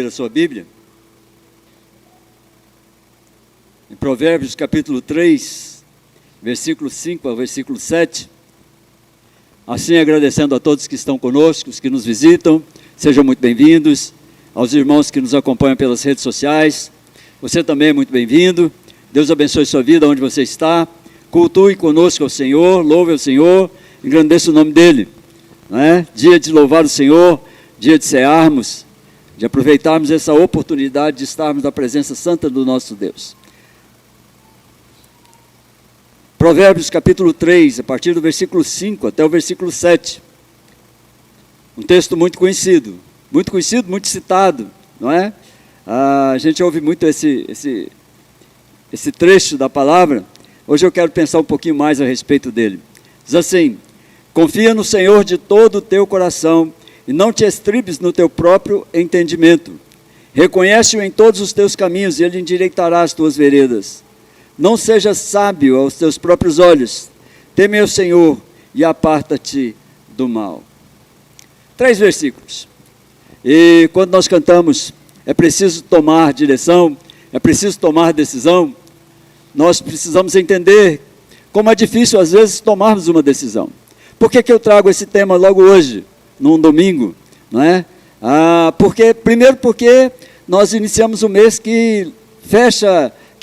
A sua Bíblia, em Provérbios capítulo 3, versículo 5 ao versículo 7, assim agradecendo a todos que estão conosco, os que nos visitam, sejam muito bem-vindos, aos irmãos que nos acompanham pelas redes sociais, você também é muito bem-vindo, Deus abençoe sua vida onde você está, cultue conosco ao Senhor, louve ao Senhor, engrandeça o nome dEle, não é? Dia de louvar o Senhor, dia de cearmos, de aproveitarmos essa oportunidade de estarmos na presença santa do nosso Deus. Provérbios capítulo 3, a partir do versículo 5 até o versículo 7. Um texto muito conhecido, muito citado, não é? A gente ouve muito esse trecho da palavra. Hoje eu quero pensar um pouquinho mais a respeito dele. Diz assim: confia no Senhor de todo o teu coração, e não te estribes no teu próprio entendimento. Reconhece-o em todos os teus caminhos, e Ele endireitará as tuas veredas. Não sejas sábio aos teus próprios olhos. Teme ao Senhor e aparta-te do mal. 3 versículos. E quando nós cantamos, é preciso tomar direção, é preciso tomar decisão, nós precisamos entender como é difícil às vezes tomarmos uma decisão. Por que eu trago esse tema logo hoje? Num domingo, não é? Primeiro porque nós iniciamos o mês que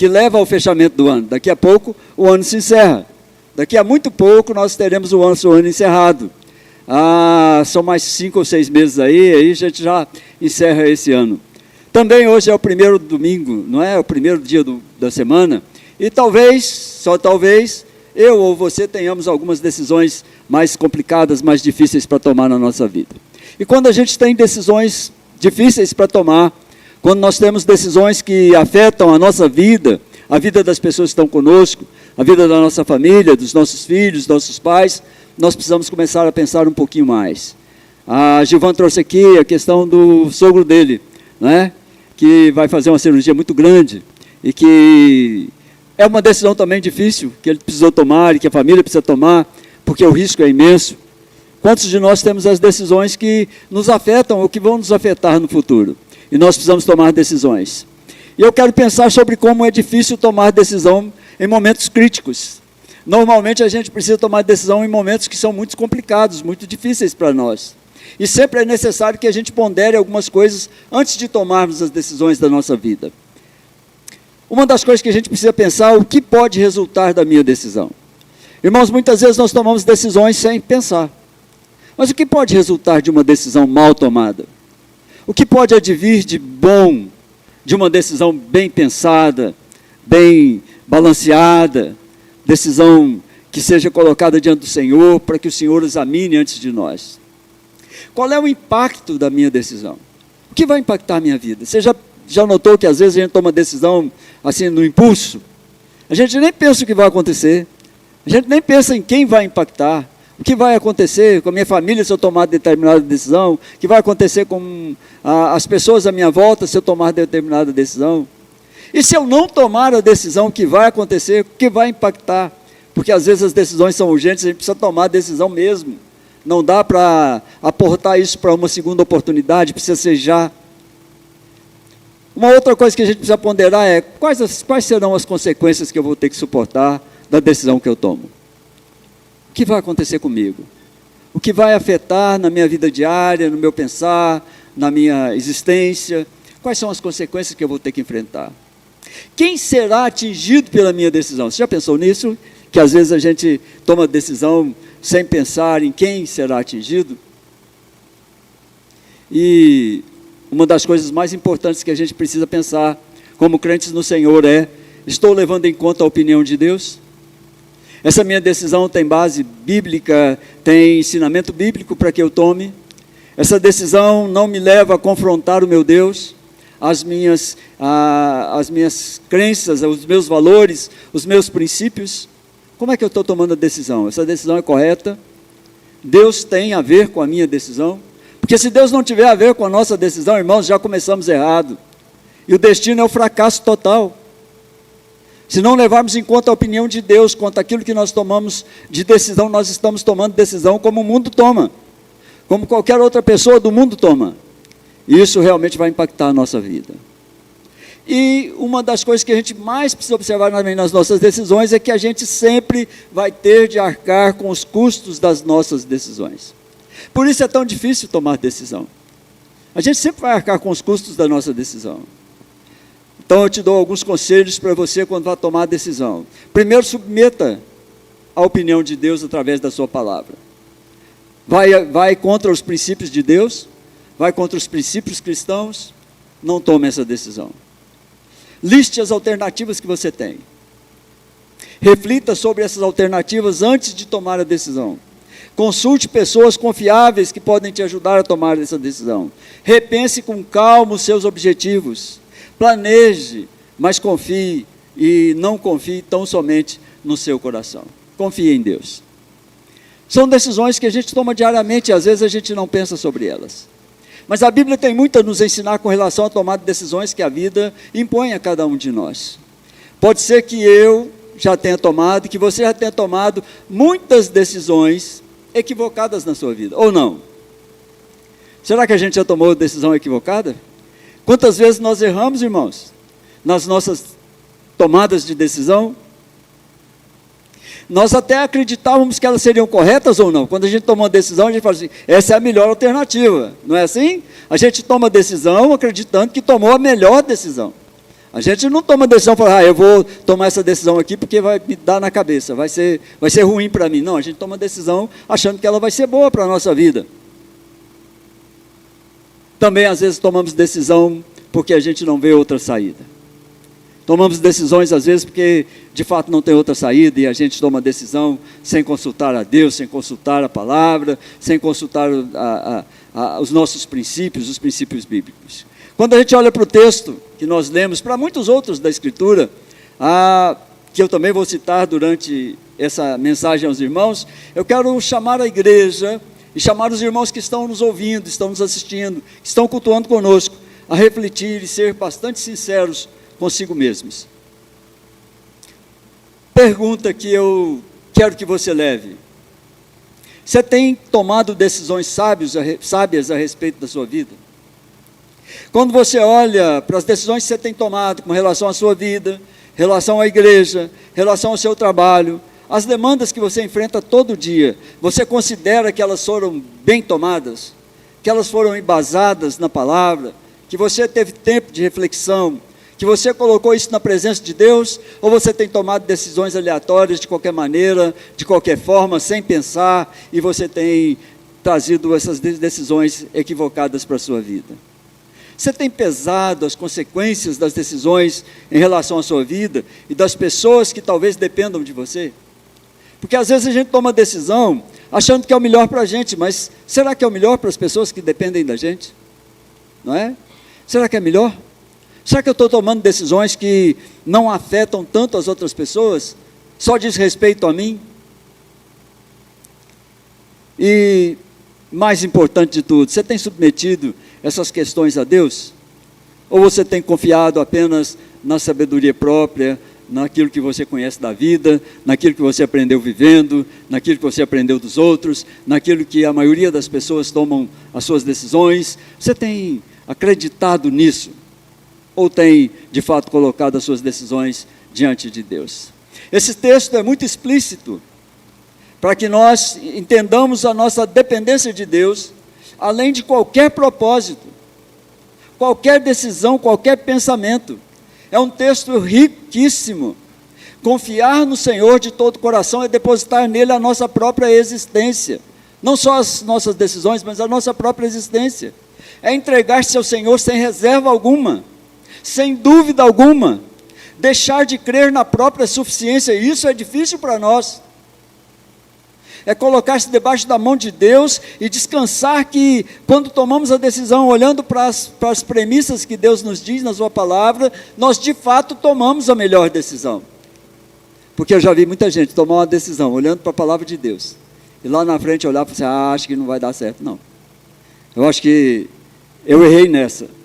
leva ao fechamento do ano. Daqui a pouco o ano se encerra. Daqui a muito pouco nós teremos o ano encerrado. São mais 5 ou 6 meses aí a gente já encerra esse ano. Também hoje é o primeiro domingo, não é? O primeiro dia da semana. E talvez, só talvez, eu ou você tenhamos algumas decisões mais complicadas, mais difíceis para tomar na nossa vida. E quando a gente tem decisões difíceis para tomar, quando nós temos decisões que afetam a nossa vida, a vida das pessoas que estão conosco, a vida da nossa família, dos nossos filhos, dos nossos pais, nós precisamos começar a pensar um pouquinho mais. A Gilvan trouxe aqui a questão do sogro dele, né, que vai fazer uma cirurgia muito grande e que é uma decisão também difícil, que ele precisou tomar e que a família precisa tomar, porque o risco é imenso. Quantos de nós temos as decisões que nos afetam ou que vão nos afetar no futuro? E nós precisamos tomar decisões. E eu quero pensar sobre como é difícil tomar decisão em momentos críticos. Normalmente a gente precisa tomar decisão em momentos que são muito complicados, muito difíceis para nós. E sempre é necessário que a gente pondere algumas coisas antes de tomarmos as decisões da nossa vida. Uma das coisas que a gente precisa pensar é o que pode resultar da minha decisão. Irmãos, muitas vezes nós tomamos decisões sem pensar. Mas o que pode resultar de uma decisão mal tomada? O que pode advir de bom de uma decisão bem pensada, bem balanceada, decisão que seja colocada diante do Senhor, para que o Senhor examine antes de nós? Qual é o impacto da minha decisão? O que vai impactar a minha vida? Você já notou que às vezes a gente toma decisão assim no impulso? A gente nem pensa o que vai acontecer, a gente nem pensa em quem vai impactar, o que vai acontecer com a minha família se eu tomar determinada decisão, o que vai acontecer com as pessoas à minha volta se eu tomar determinada decisão. E se eu não tomar a decisão, o que vai acontecer, o que vai impactar? Porque às vezes as decisões são urgentes, a gente precisa tomar a decisão mesmo. Não dá para aportar isso para uma segunda oportunidade, precisa ser já. Uma outra coisa que a gente precisa ponderar é quais serão as consequências que eu vou ter que suportar da decisão que eu tomo. O que vai acontecer comigo? O que vai afetar na minha vida diária, no meu pensar, na minha existência? Quais são as consequências que eu vou ter que enfrentar? Quem será atingido pela minha decisão? Você já pensou nisso? Que às vezes a gente toma decisão sem pensar em quem será atingido? E uma das coisas mais importantes que a gente precisa pensar como crentes no Senhor é: estou levando em conta a opinião de Deus? Essa minha decisão tem base bíblica, tem ensinamento bíblico para que eu tome? Essa decisão não me leva a confrontar o meu Deus, as minhas crenças, os meus valores, os meus princípios? Como é que eu estou tomando a decisão? Essa decisão é correta? Deus tem a ver com a minha decisão? Porque se Deus não tiver a ver com a nossa decisão, irmãos, já começamos errado. E o destino é o fracasso total. Se não levarmos em conta a opinião de Deus quanto àquilo que nós tomamos de decisão, nós estamos tomando decisão como o mundo toma, como qualquer outra pessoa do mundo toma. E isso realmente vai impactar a nossa vida. E uma das coisas que a gente mais precisa observar também nas nossas decisões é que a gente sempre vai ter de arcar com os custos das nossas decisões. Por isso é tão difícil tomar decisão. A gente sempre vai arcar com os custos da nossa decisão. Então eu te dou alguns conselhos para você quando vai tomar a decisão. Primeiro, submeta a opinião de Deus através da sua palavra. Vai contra os princípios de Deus, vai contra os princípios cristãos, não tome essa decisão. Liste as alternativas que você tem. Reflita sobre essas alternativas antes de tomar a decisão. Consulte pessoas confiáveis que podem te ajudar a tomar essa decisão. Repense com calma os seus objetivos. Planeje, mas confie, e não confie tão somente no seu coração. Confie em Deus. São decisões que a gente toma diariamente e às vezes a gente não pensa sobre elas. Mas a Bíblia tem muito a nos ensinar com relação a tomar decisões que a vida impõe a cada um de nós. Pode ser que eu já tenha tomado, que você já tenha tomado muitas decisões equivocadas na sua vida, ou não? Será que a gente já tomou decisão equivocada? Quantas vezes nós erramos, irmãos, nas nossas tomadas de decisão? Nós até acreditávamos que elas seriam corretas ou não. Quando a gente toma uma decisão, a gente fala assim, essa é a melhor alternativa, não é assim? A gente toma decisão acreditando que tomou a melhor decisão. A gente não toma decisão e fala, eu vou tomar essa decisão aqui porque vai me dar na cabeça, vai ser ruim para mim. Não, a gente toma decisão achando que ela vai ser boa para a nossa vida. Também às vezes tomamos decisão porque a gente não vê outra saída. Tomamos decisões às vezes porque de fato não tem outra saída e a gente toma decisão sem consultar a Deus, sem consultar a palavra, sem consultar os nossos princípios, os princípios bíblicos. Quando a gente olha para o texto que nós lemos, para muitos outros da Escritura, que eu também vou citar durante essa mensagem aos irmãos, eu quero chamar a igreja e chamar os irmãos que estão nos ouvindo, estão nos assistindo, que estão cultuando conosco, a refletir e ser bastante sinceros consigo mesmos. Pergunta que eu quero que você leve. Você tem tomado decisões sábias a respeito da sua vida? Quando você olha para as decisões que você tem tomado com relação à sua vida, relação à igreja, relação ao seu trabalho, as demandas que você enfrenta todo dia, você considera que elas foram bem tomadas? Que elas foram embasadas na palavra? Que você teve tempo de reflexão? Que você colocou isso na presença de Deus? Ou você tem tomado decisões aleatórias de qualquer maneira, de qualquer forma, sem pensar, e você tem trazido essas decisões equivocadas para a sua vida? Você tem pesado as consequências das decisões em relação à sua vida e das pessoas que talvez dependam de você? Porque às vezes a gente toma decisão achando que é o melhor para a gente, mas será que é o melhor para as pessoas que dependem da gente? Não é? Será que é melhor? Será que eu estou tomando decisões que não afetam tanto as outras pessoas? Só diz respeito a mim? E mais importante de tudo, você tem submetido essas questões a Deus? Ou você tem confiado apenas na sabedoria própria, naquilo que você conhece da vida, naquilo que você aprendeu vivendo, naquilo que você aprendeu dos outros, naquilo que a maioria das pessoas tomam as suas decisões? Você tem acreditado nisso? Ou tem, de fato, colocado as suas decisões diante de Deus? Esse texto é muito explícito, para que nós entendamos a nossa dependência de Deus, além de qualquer propósito, qualquer decisão, qualquer pensamento. É um texto riquíssimo. Confiar no Senhor de todo o coração é depositar nele a nossa própria existência. Não só as nossas decisões, mas a nossa própria existência. É entregar-se ao Senhor sem reserva alguma, sem dúvida alguma. Deixar de crer na própria suficiência, e isso é difícil para nós. É colocar-se debaixo da mão de Deus e descansar que, quando tomamos a decisão, olhando para as premissas que Deus nos diz na sua palavra, nós de fato tomamos a melhor decisão. Porque eu já vi muita gente tomar uma decisão, olhando para a palavra de Deus, e lá na frente olhar e falar assim, acho que não vai dar certo. Não, eu acho que eu errei nessa.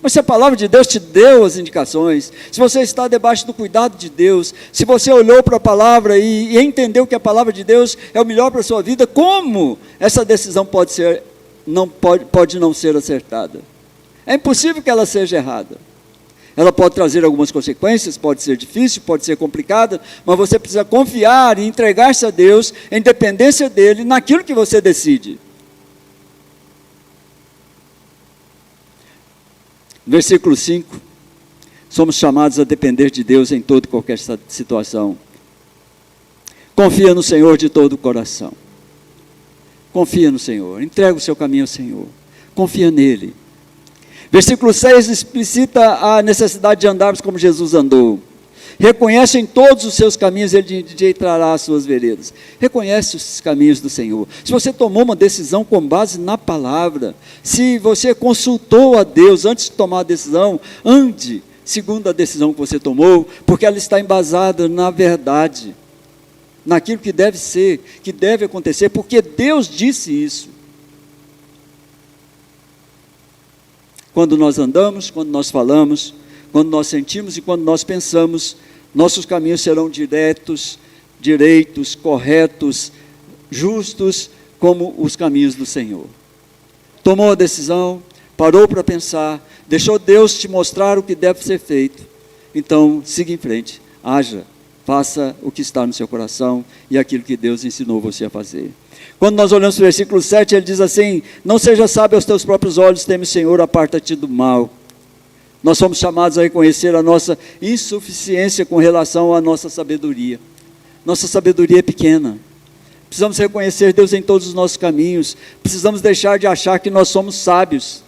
Mas se a palavra de Deus te deu as indicações, se você está debaixo do cuidado de Deus, se você olhou para a palavra e entendeu que a palavra de Deus é o melhor para a sua vida, como essa decisão pode não ser acertada? É impossível que ela seja errada. Ela pode trazer algumas consequências, pode ser difícil, pode ser complicada, mas você precisa confiar e entregar-se a Deus, em dependência dEle, naquilo que você decide. Versículo 5. Somos chamados a depender de Deus em toda e qualquer situação. Confia no Senhor de todo o coração. Confia no Senhor, entrega o seu caminho ao Senhor. Confia nele. Versículo 6 explicita a necessidade de andarmos como Jesus andou. Reconhece em todos os seus caminhos, ele endireitará as suas veredas. Reconhece os caminhos do Senhor. Se você tomou uma decisão com base na palavra, se você consultou a Deus antes de tomar a decisão, ande segundo a decisão que você tomou, porque ela está embasada na verdade, naquilo que deve ser, que deve acontecer, porque Deus disse isso. Quando nós andamos, quando nós falamos, quando nós sentimos e quando nós pensamos, nossos caminhos serão direitos, corretos, justos, como os caminhos do Senhor. Tomou a decisão, parou para pensar, deixou Deus te mostrar o que deve ser feito, então siga em frente, haja, faça o que está no seu coração e aquilo que Deus ensinou você a fazer. Quando nós olhamos para o versículo 7, ele diz assim: não seja sábio aos teus próprios olhos, teme o Senhor, aparta-te do mal. Nós somos chamados a reconhecer a nossa insuficiência com relação à nossa sabedoria. Nossa sabedoria é pequena. Precisamos reconhecer Deus em todos os nossos caminhos. Precisamos deixar de achar que nós somos sábios,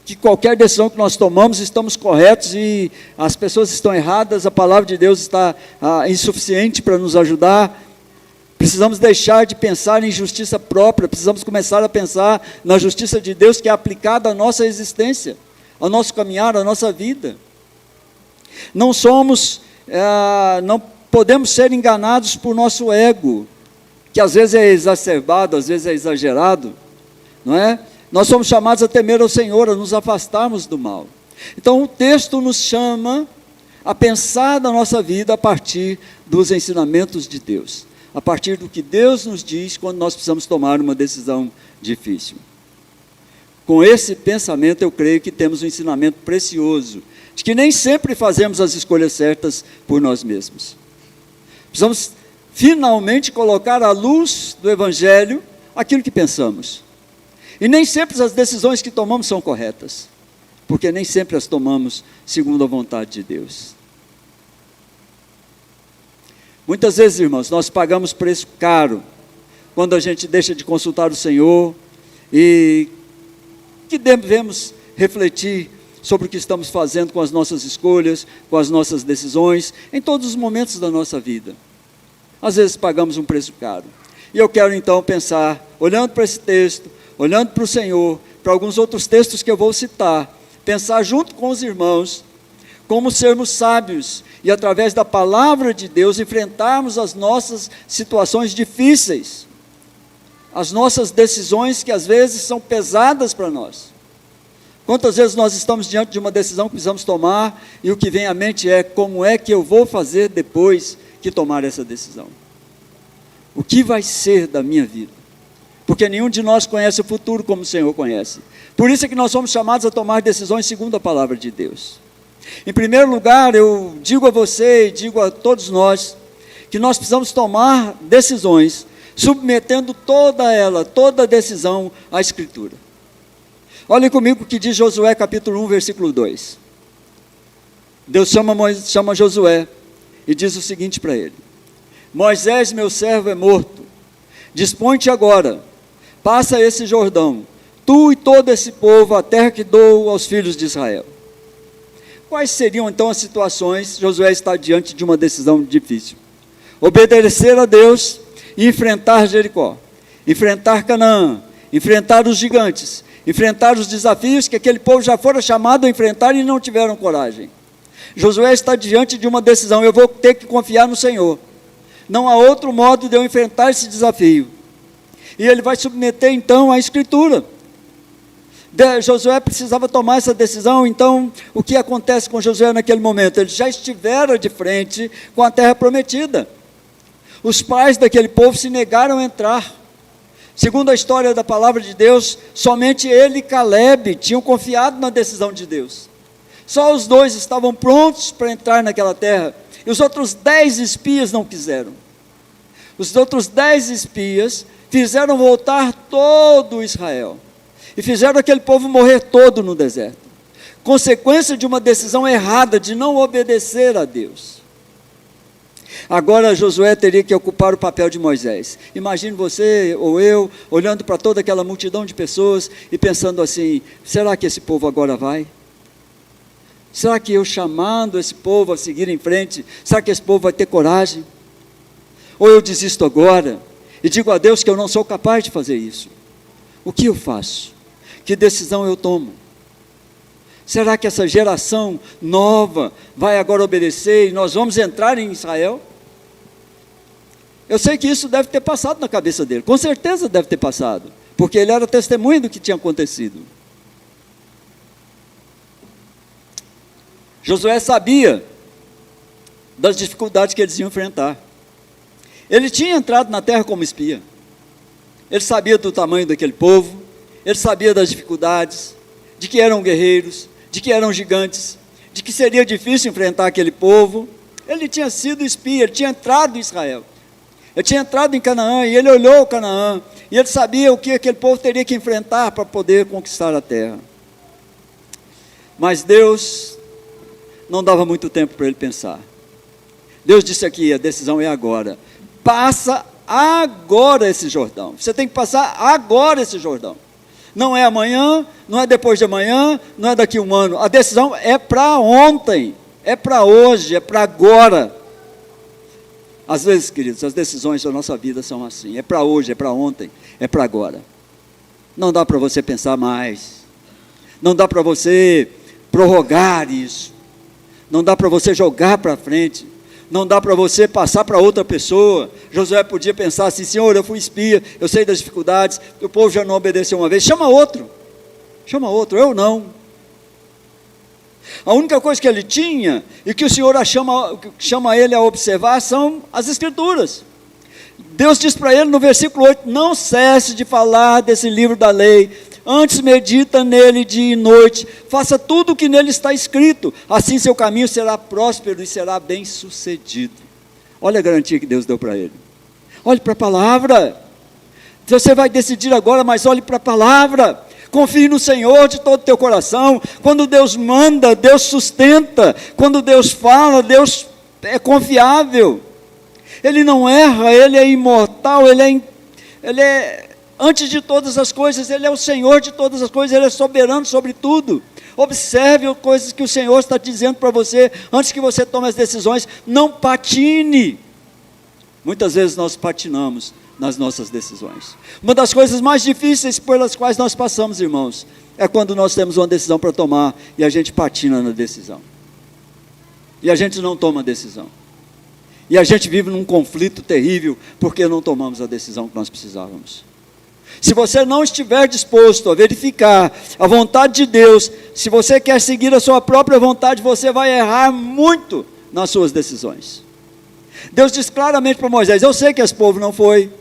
que qualquer decisão que nós tomamos estamos corretos e as pessoas estão erradas, a palavra de Deus está insuficiente para nos ajudar. Precisamos deixar de pensar em justiça própria, precisamos começar a pensar na justiça de Deus que é aplicada à nossa existência, ao nosso caminhar, à nossa vida. Não podemos ser enganados por nosso ego, que às vezes é exacerbado, às vezes é exagerado, não é? Nós somos chamados a temer ao Senhor, a nos afastarmos do mal. Então o texto nos chama a pensar na nossa vida a partir dos ensinamentos de Deus, a partir do que Deus nos diz quando nós precisamos tomar uma decisão difícil. Com esse pensamento eu creio que temos um ensinamento precioso, de que nem sempre fazemos as escolhas certas por nós mesmos. Precisamos finalmente colocar à luz do Evangelho aquilo que pensamos. E nem sempre as decisões que tomamos são corretas, porque nem sempre as tomamos segundo a vontade de Deus. Muitas vezes, irmãos, nós pagamos preço caro, quando a gente deixa de consultar o Senhor, e que devemos refletir sobre o que estamos fazendo com as nossas escolhas, com as nossas decisões, em todos os momentos da nossa vida. Às vezes pagamos um preço caro. E eu quero então pensar, olhando para esse texto, olhando para o Senhor, para alguns outros textos que eu vou citar, pensar junto com os irmãos, como sermos sábios, e através da palavra de Deus, enfrentarmos as nossas situações difíceis, as nossas decisões que às vezes são pesadas para nós. Quantas vezes nós estamos diante de uma decisão que precisamos tomar, e o que vem à mente é, como é que eu vou fazer depois que tomar essa decisão? O que vai ser da minha vida? Porque nenhum de nós conhece o futuro como o Senhor conhece. Por isso é que nós somos chamados a tomar decisões segundo a palavra de Deus. Em primeiro lugar, eu digo a você e digo a todos nós, que nós precisamos tomar decisões, submetendo toda a decisão à Escritura. Olhem comigo o que diz Josué capítulo 1, versículo 2. Deus chama Josué e diz o seguinte para ele: Moisés, meu servo, é morto. Dispõe-te agora, passa esse Jordão, tu e todo esse povo, a terra que dou aos filhos de Israel. Quais seriam então as situações? Josué está diante de uma decisão difícil: obedecer a Deus e enfrentar Jericó, enfrentar Canaã, enfrentar os gigantes, enfrentar os desafios que aquele povo já fora chamado a enfrentar e não tiveram coragem. Josué está diante de uma decisão: eu vou ter que confiar no Senhor, não há outro modo de eu enfrentar esse desafio. E ele vai submeter então à Escritura. Josué precisava tomar essa decisão. Então o que acontece com Josué naquele momento? Ele já estivera de frente com a terra prometida. Os pais daquele povo se negaram a entrar, Segundo a história da palavra de Deus, somente ele e Caleb tinham confiado na decisão de Deus. Só os dois estavam prontos para entrar naquela terra, e os outros 10 espias não quiseram. Os outros 10 espias fizeram voltar todo Israel, e fizeram aquele povo morrer todo no deserto, consequência de uma decisão errada, de não obedecer a Deus. Agora Josué teria que ocupar o papel de Moisés. Imagine você ou eu, olhando para toda aquela multidão de pessoas, e pensando assim: será que esse povo agora vai? Será que eu chamando esse povo a seguir em frente, será que esse povo vai ter coragem? Ou eu desisto agora, e digo a Deus que eu não sou capaz de fazer isso? O que eu faço? Que decisão eu tomo? Será que essa geração nova vai agora obedecer e nós vamos entrar em Israel? Eu sei que isso deve ter passado na cabeça dele, com certeza deve ter passado, porque ele era testemunha do que tinha acontecido. Josué sabia das dificuldades que eles iam enfrentar. Ele tinha entrado na terra como espia, ele sabia do tamanho daquele povo, ele sabia das dificuldades, de que eram guerreiros, de que eram gigantes, de que seria difícil enfrentar aquele povo. Ele tinha sido espia, ele tinha entrado em Israel, ele tinha entrado em Canaã, e ele olhou Canaã, e ele sabia o que aquele povo teria que enfrentar para poder conquistar a terra. Mas Deus não dava muito tempo para ele pensar. Deus disse aqui: a decisão é agora, passa agora esse Jordão, você tem que passar agora esse Jordão. Não é amanhã, não é depois de amanhã, não é daqui a um ano. A decisão é para ontem, é para hoje, é para agora. Às vezes, queridos, as decisões da nossa vida são assim: é para hoje, é para ontem, é para agora. Não dá para você pensar mais, não dá para você prorrogar isso, não dá para você jogar para frente, não dá para você passar para outra pessoa. Josué podia pensar assim: Senhor, eu fui espia, eu sei das dificuldades, o povo já não obedeceu uma vez, chama outro, eu não. A única coisa que ele tinha, e que o Senhor chama ele a observar, são as Escrituras. Deus diz para ele no versículo 8: não cesse de falar desse livro da lei, antes medita nele dia e noite, faça tudo o que nele está escrito, assim seu caminho será próspero e será bem sucedido. Olha a garantia que Deus deu para ele. Olhe para a palavra. Você vai decidir agora, mas olhe para a palavra. Confie no Senhor de todo o teu coração. Quando Deus manda, Deus sustenta. Quando Deus fala, Deus é confiável. Ele não erra, Ele é imortal, Ele é antes de todas as coisas, Ele é o Senhor de todas as coisas, Ele é soberano sobre tudo. Observe as coisas que o Senhor está dizendo para você, antes que você tome as decisões. Não patine. Muitas vezes nós patinamos nas nossas decisões. Uma das coisas mais difíceis pelas quais nós passamos, irmãos, é quando nós temos uma decisão para tomar, e a gente patina na decisão, e a gente não toma a decisão, e a gente vive num conflito terrível, porque não tomamos a decisão que nós precisávamos. Se você não estiver disposto a verificar a vontade de Deus, se você quer seguir a sua própria vontade, você vai errar muito nas suas decisões. Deus diz claramente para Moisés: eu sei que esse povo não foi,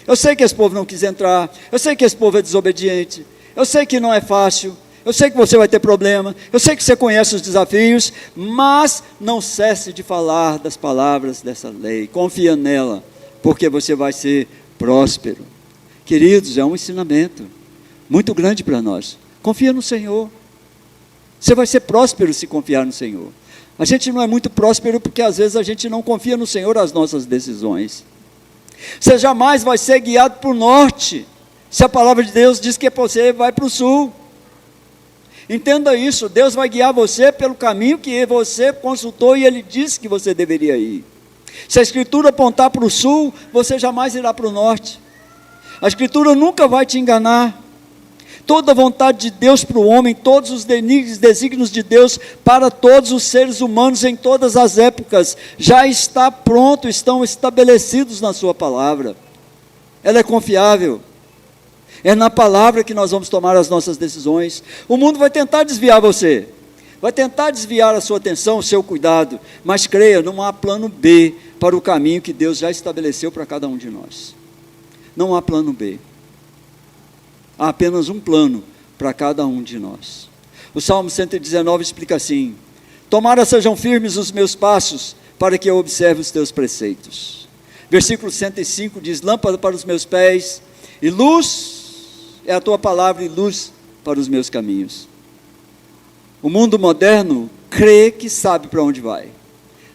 eu sei que esse povo não quis entrar, eu sei que esse povo é desobediente, eu sei que não é fácil, eu sei que você vai ter problema, eu sei que você conhece os desafios, mas não cesse de falar das palavras dessa lei, confia nela, porque você vai ser próspero. Queridos, é um ensinamento muito grande para nós. Confia no Senhor. Você vai ser próspero se confiar no Senhor. A gente não é muito próspero porque às vezes a gente não confia no Senhor as nossas decisões. Você jamais vai ser guiado para o norte, se a palavra de Deus diz que você vai para o sul. Entenda isso: Deus vai guiar você pelo caminho que você consultou e Ele disse que você deveria ir. Se a Escritura apontar para o sul, você jamais irá para o norte. A Escritura nunca vai te enganar. Toda a vontade de Deus para o homem, todos os desígnios de Deus para todos os seres humanos em todas as épocas, já está pronto, estão estabelecidos na sua palavra. Ela é confiável. É na palavra que nós vamos tomar as nossas decisões. O mundo vai tentar desviar você, vai tentar desviar a sua atenção, o seu cuidado, mas creia, não há plano B para o caminho que Deus já estabeleceu para cada um de nós. Não há plano B. Há apenas um plano para cada um de nós. O Salmo 119 explica assim: tomara sejam firmes os meus passos, para que eu observe os teus preceitos. Versículo 105 diz: lâmpada para os meus pés, e luz é a tua palavra, e luz para os meus caminhos. O mundo moderno crê que sabe para onde vai,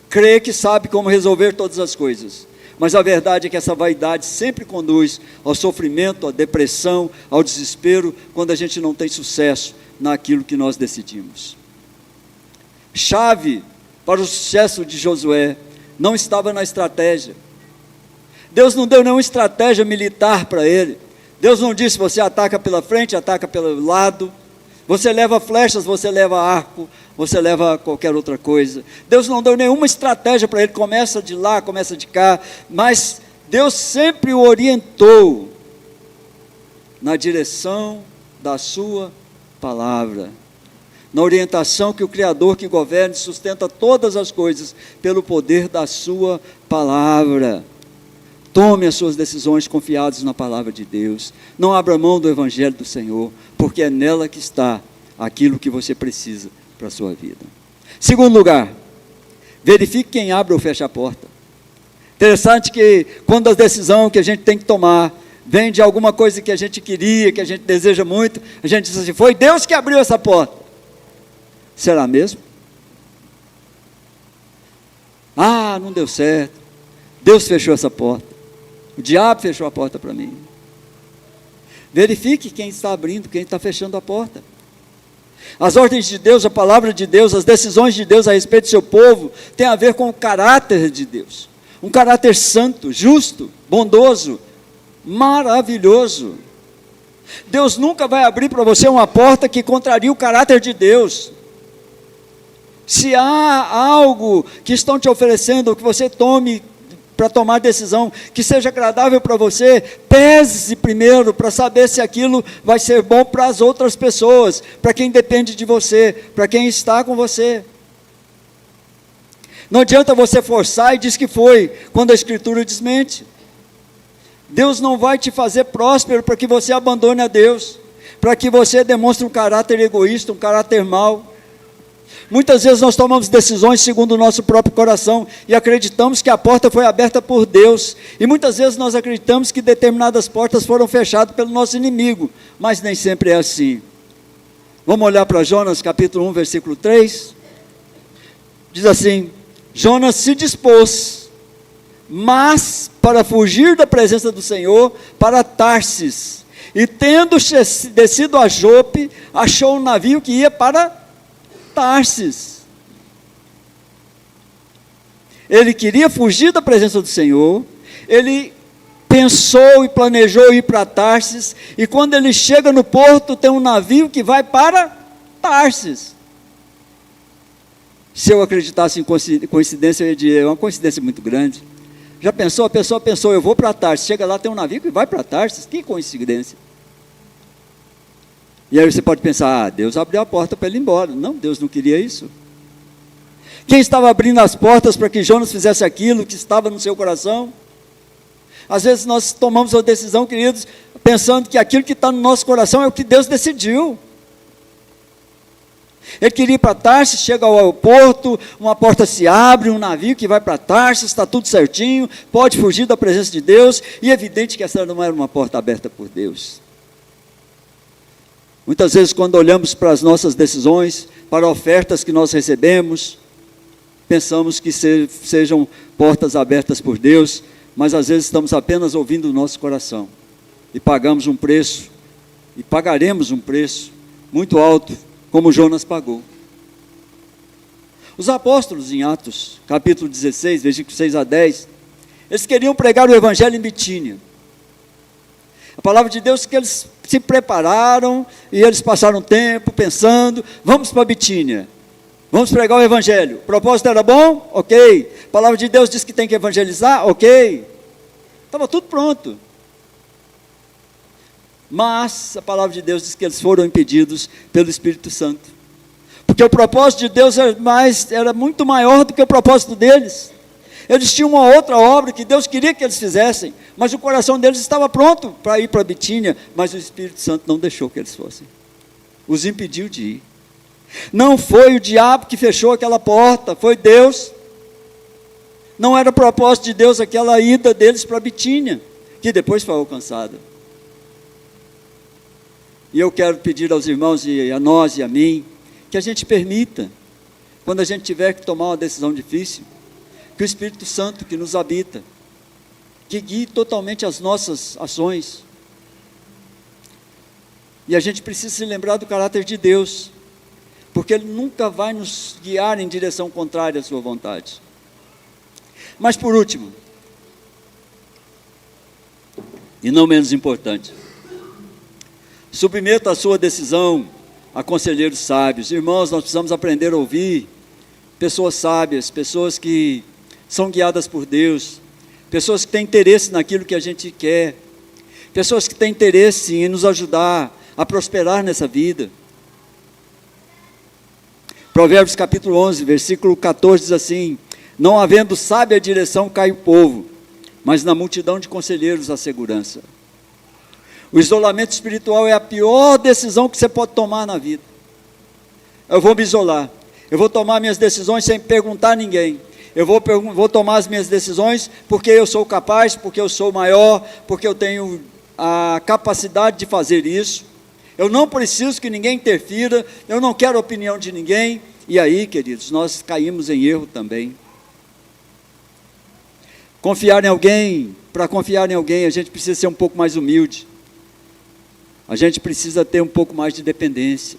crê que sabe como resolver todas as coisas, mas a verdade é que essa vaidade sempre conduz ao sofrimento, à depressão, ao desespero, quando a gente não tem sucesso naquilo que nós decidimos. Chave para o sucesso de Josué não estava na estratégia. Deus não deu nenhuma estratégia militar para ele. Deus não disse: você ataca pela frente, ataca pelo lado, você leva flechas, você leva arco, você leva qualquer outra coisa. Deus não deu nenhuma estratégia para ele, começa de lá, começa de cá, mas Deus sempre o orientou na direção da sua palavra, na orientação que o Criador que governa e sustenta todas as coisas pelo poder da sua palavra. Tome as suas decisões confiadas na palavra de Deus. Não abra mão do Evangelho do Senhor, porque é nela que está aquilo que você precisa para a sua vida. Segundo lugar, verifique quem abre ou fecha a porta. Interessante que quando a decisão que a gente tem que tomar vem de alguma coisa que a gente queria, que a gente deseja muito, a gente diz assim: foi Deus que abriu essa porta. Será mesmo? Ah, não deu certo. Deus fechou essa porta. O diabo fechou a porta para mim. Verifique quem está abrindo, quem está fechando a porta. As ordens de Deus, a palavra de Deus, as decisões de Deus a respeito do seu povo, tem a ver com o caráter de Deus. Um caráter santo, justo, bondoso, maravilhoso. Deus nunca vai abrir para você uma porta que contraria o caráter de Deus. Se há algo que estão te oferecendo, que você tome para tomar decisão, que seja agradável para você, pese primeiro para saber se aquilo vai ser bom para as outras pessoas, para quem depende de você, para quem está com você. Não adianta você forçar e diz que foi, quando a Escritura desmente. Deus não vai te fazer próspero para que você abandone a Deus, para que você demonstre um caráter egoísta, um caráter mau. Muitas vezes nós tomamos decisões segundo o nosso próprio coração e acreditamos que a porta foi aberta por Deus, e muitas vezes nós acreditamos que determinadas portas foram fechadas pelo nosso inimigo, mas nem sempre é assim. Vamos olhar para Jonas capítulo 1, versículo 3, diz assim: Jonas se dispôs, mas para fugir da presença do Senhor, para Tarsis, e tendo descido a Jope, achou um navio que ia para Tarsis. Ele queria fugir da presença do Senhor, ele pensou e planejou ir para Tarsis, e quando ele chega no porto, tem um navio que vai para Tarsis. Se eu acreditasse em coincidência, eu ia dizer: é uma coincidência muito grande. Já pensou? A pessoa pensou: eu vou para Tarsis, chega lá, tem um navio que vai para Tarsis, que coincidência. E aí você pode pensar: ah, Deus abriu a porta para ele ir embora. Não, Deus não queria isso. Quem estava abrindo as portas para que Jonas fizesse aquilo que estava no seu coração? Às vezes nós tomamos uma decisão, queridos, pensando que aquilo que está no nosso coração é o que Deus decidiu. Ele queria ir para Tarsis, chega ao porto, uma porta se abre, um navio que vai para Tarsis, está tudo certinho, pode fugir da presença de Deus, e é evidente que essa não era uma porta aberta por Deus. Muitas vezes, quando olhamos para as nossas decisões, para ofertas que nós recebemos, pensamos que sejam portas abertas por Deus, mas às vezes estamos apenas ouvindo o nosso coração, e pagamos um preço, e pagaremos um preço muito alto, como Jonas pagou. Os apóstolos em Atos, capítulo 16, versículos 6 a 10, eles queriam pregar o evangelho em Bitínia. A palavra de Deus é que eles se prepararam, e eles passaram tempo pensando: vamos para Bitínia, vamos pregar o evangelho. O propósito era bom? Ok. A palavra de Deus diz que tem que evangelizar? Ok. Estava tudo pronto. Mas a palavra de Deus diz que eles foram impedidos pelo Espírito Santo, porque o propósito de Deus era muito maior do que o propósito deles. Eles tinham uma outra obra que Deus queria que eles fizessem, mas o coração deles estava pronto para ir para Bitínia, mas o Espírito Santo não deixou que eles fossem. Os impediu de ir. Não foi o diabo que fechou aquela porta, foi Deus. Não era propósito de Deus aquela ida deles para Bitínia, que depois foi alcançada. E eu quero pedir aos irmãos e a nós e a mim, que a gente permita, quando a gente tiver que tomar uma decisão difícil, que o Espírito Santo que nos habita, que guie totalmente as nossas ações. E a gente precisa se lembrar do caráter de Deus, porque Ele nunca vai nos guiar em direção contrária à sua vontade. Mas por último, e não menos importante, submeta a sua decisão a conselheiros sábios. Irmãos, nós precisamos aprender a ouvir pessoas sábias, pessoas que são guiadas por Deus, pessoas que têm interesse naquilo que a gente quer, pessoas que têm interesse em nos ajudar a prosperar nessa vida. Provérbios capítulo 11, versículo 14 diz assim: não havendo sábia direção cai o povo, mas na multidão de conselheiros há segurança. O isolamento espiritual é a pior decisão que você pode tomar na vida. Eu vou me isolar, eu vou tomar minhas decisões sem perguntar a ninguém, eu vou tomar as minhas decisões porque eu sou capaz, porque eu sou maior, porque eu tenho a capacidade de fazer isso, eu não preciso que ninguém interfira, eu não quero a opinião de ninguém. E aí, queridos, nós caímos em erro também. Confiar em alguém, para confiar em alguém, a gente precisa ser um pouco mais humilde, a gente precisa ter um pouco mais de dependência.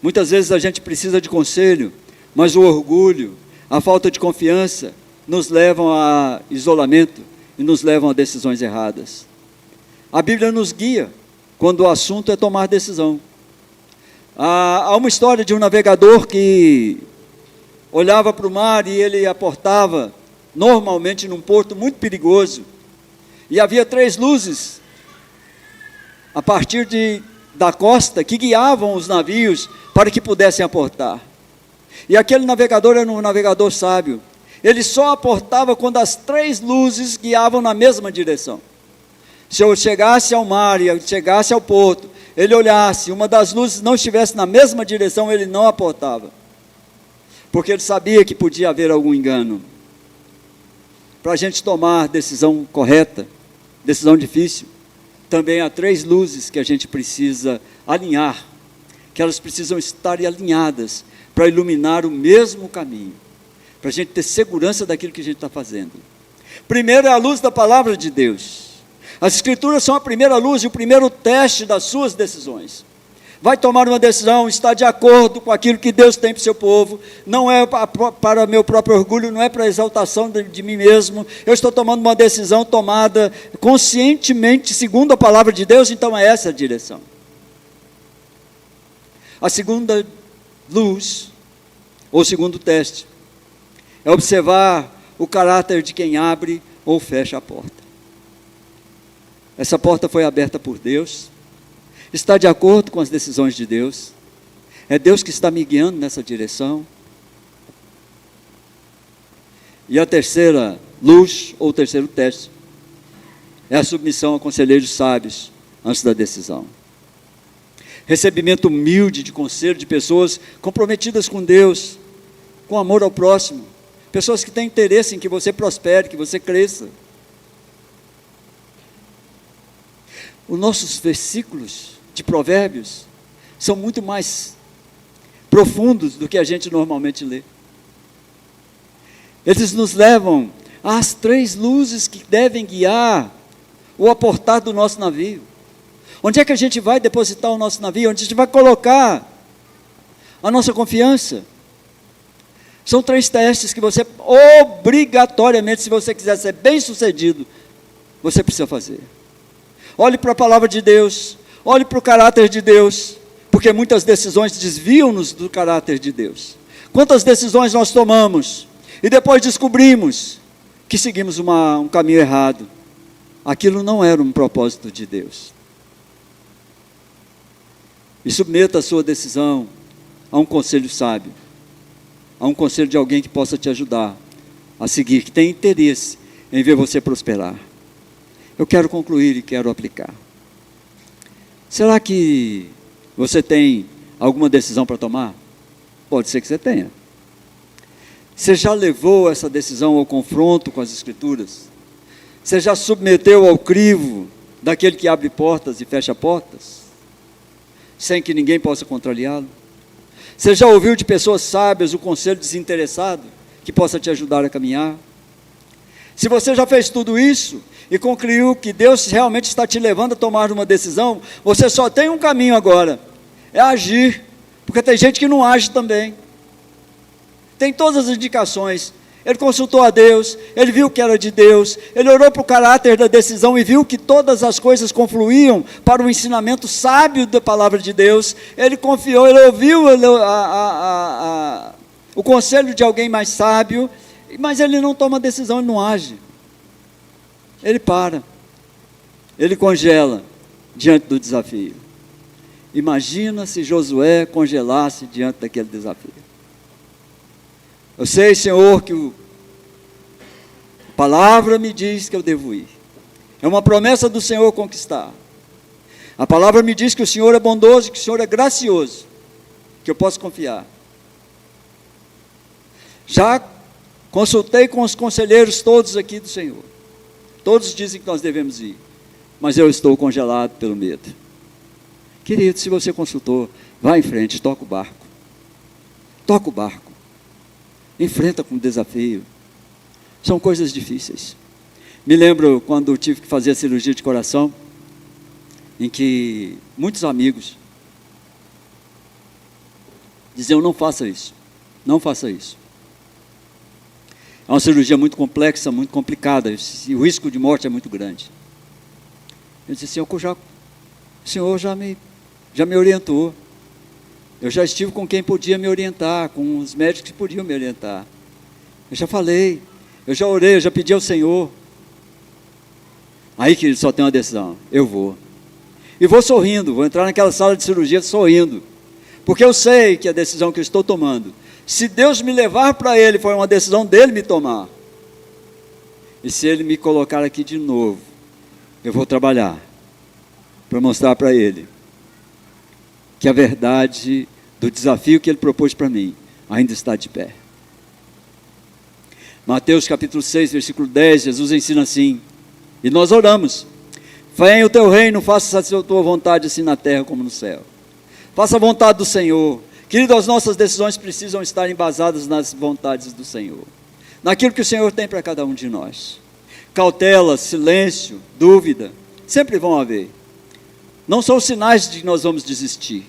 Muitas vezes a gente precisa de conselho, mas o orgulho, a falta de confiança, nos levam a isolamento e nos levam a decisões erradas. A Bíblia nos guia quando o assunto é tomar decisão. Há uma história de um navegador que olhava para o mar e ele aportava normalmente num porto muito perigoso, e havia 3 luzes a partir da costa que guiavam os navios para que pudessem aportar. E aquele navegador era um navegador sábio, ele só aportava quando as 3 luzes guiavam na mesma direção. Se eu chegasse ao mar e chegasse ao porto, ele olhasse, uma das luzes não estivesse na mesma direção, ele não aportava, porque ele sabia que podia haver algum engano. Para a gente tomar decisão correta, decisão difícil, também há 3 luzes que a gente precisa alinhar, que elas precisam estar alinhadas para iluminar o mesmo caminho, para a gente ter segurança daquilo que a gente está fazendo. Primeiro é a luz da palavra de Deus. As Escrituras são a primeira luz e o primeiro teste das suas decisões. Vai tomar uma decisão, está de acordo com aquilo que Deus tem para o seu povo, não é para meu próprio orgulho, não é para a exaltação de mim mesmo, eu estou tomando uma decisão tomada conscientemente, segundo a palavra de Deus, então é essa a direção. A segunda luz, ou segundo teste, é observar o caráter de quem abre ou fecha a porta. Essa porta foi aberta por Deus, está de acordo com as decisões de Deus, é Deus que está me guiando nessa direção. E a terceira luz, ou terceiro teste, é a submissão a conselheiros sábios antes da decisão. Recebimento humilde de conselho de pessoas comprometidas com Deus, com amor ao próximo, pessoas que têm interesse em que você prospere, que você cresça. Os nossos versículos de Provérbios são muito mais profundos do que a gente normalmente lê. Eles nos levam às 3 luzes que devem guiar o aportar do nosso navio. Onde é que a gente vai depositar o nosso navio? Onde a gente vai colocar a nossa confiança? São 3 testes que você obrigatoriamente, se você quiser ser bem sucedido, você precisa fazer. Olhe para a palavra de Deus, olhe para o caráter de Deus, porque muitas decisões desviam-nos do caráter de Deus. Quantas decisões nós tomamos e depois descobrimos que seguimos um caminho errado. Aquilo não era um propósito de Deus. E submeta a sua decisão a um conselho sábio, a um conselho de alguém que possa te ajudar a seguir, que tem interesse em ver você prosperar. Eu quero concluir e quero aplicar. Será que você tem alguma decisão para tomar? Pode ser que você tenha. Você já levou essa decisão ao confronto com as Escrituras? Você já submeteu ao crivo daquele que abre portas e fecha portas, sem que ninguém possa contrariá-lo? Você já ouviu de pessoas sábias o conselho desinteressado, que possa te ajudar a caminhar? Se você já fez tudo isso, e concluiu que Deus realmente está te levando a tomar uma decisão, você só tem um caminho agora, é agir, porque tem gente que não age também. Tem todas as indicações. Ele consultou a Deus, ele viu que era de Deus, ele olhou para o caráter da decisão e viu que todas as coisas confluíam para o ensinamento sábio da palavra de Deus. Ele confiou, ele ouviu o conselho de alguém mais sábio, mas ele não toma decisão, ele não age. Ele para, ele congela diante do desafio. Imagina se Josué congelasse diante daquele desafio. Eu sei, Senhor, que a palavra me diz que eu devo ir. É uma promessa do Senhor conquistar. A palavra me diz que o Senhor é bondoso, que o Senhor é gracioso, que eu posso confiar. Já consultei com os conselheiros todos aqui do Senhor. Todos dizem que nós devemos ir, mas eu estou congelado pelo medo. Querido, se você consultou, vá em frente, toca o barco. Toca o barco. Enfrenta com o desafio. São coisas difíceis. Me lembro quando tive que fazer a cirurgia de coração, em que muitos amigos diziam: não faça isso, não faça isso. É uma cirurgia muito complexa, muito complicada, e o risco de morte é muito grande. Eu disse assim: o Senhor já me orientou. Eu já estive com quem podia me orientar, com os médicos que podiam me orientar. Eu já falei, eu já orei, eu já pedi ao Senhor. Aí, querido, só tem uma decisão: eu vou. E vou sorrindo, vou entrar naquela sala de cirurgia sorrindo, porque eu sei que a decisão que eu estou tomando, se Deus me levar para Ele, foi uma decisão dEle me tomar. E se Ele me colocar aqui de novo, eu vou trabalhar para mostrar para Ele que a verdade do desafio que Ele propôs para mim ainda está de pé. Mateus capítulo 6, versículo 10, Jesus ensina assim, e nós oramos: venha o teu reino, faça a tua vontade assim na terra como no céu. Faça a vontade do Senhor. Querido, as nossas decisões precisam estar embasadas nas vontades do Senhor, naquilo que o Senhor tem para cada um de nós. Cautela, silêncio, dúvida, sempre vão haver. Não são sinais de que nós vamos desistir,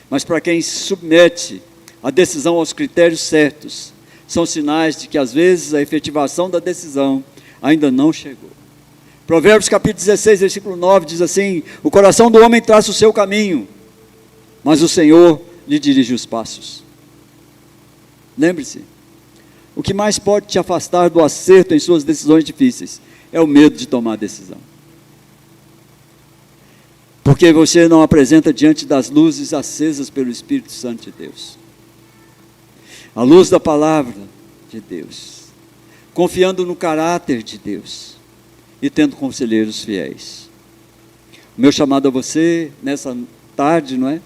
mas para quem se submete a decisão aos critérios certos, são sinais de que às vezes a efetivação da decisão ainda não chegou. Provérbios capítulo 16, versículo 9 diz assim: o coração do homem traça o seu caminho, mas o Senhor lhe dirige os passos. Lembre-se, o que mais pode te afastar do acerto em suas decisões difíceis é o medo de tomar a decisão. Porque você não apresenta diante das luzes acesas pelo Espírito Santo de Deus. A luz da palavra de Deus, confiando no caráter de Deus e tendo conselheiros fiéis. O meu chamado a você nessa tarde, não é?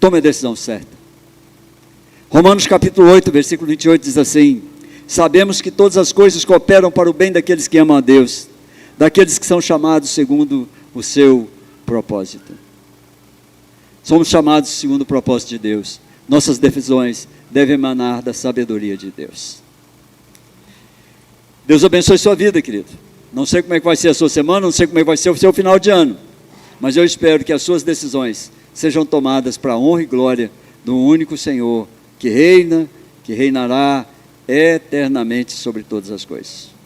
Tome a decisão certa. Romanos capítulo 8, versículo 28 diz assim: sabemos que todas as coisas cooperam para o bem daqueles que amam a Deus, daqueles que são chamados segundo o seu propósito. Somos chamados segundo o propósito de Deus. Nossas decisões devem emanar da sabedoria de Deus. Deus abençoe sua vida, querido. Não sei como é que vai ser a sua semana, não sei como é que vai ser o seu final de ano, mas eu espero que as suas decisões sejam tomadas para a honra e glória do único Senhor, que reina, que reinará eternamente sobre todas as coisas.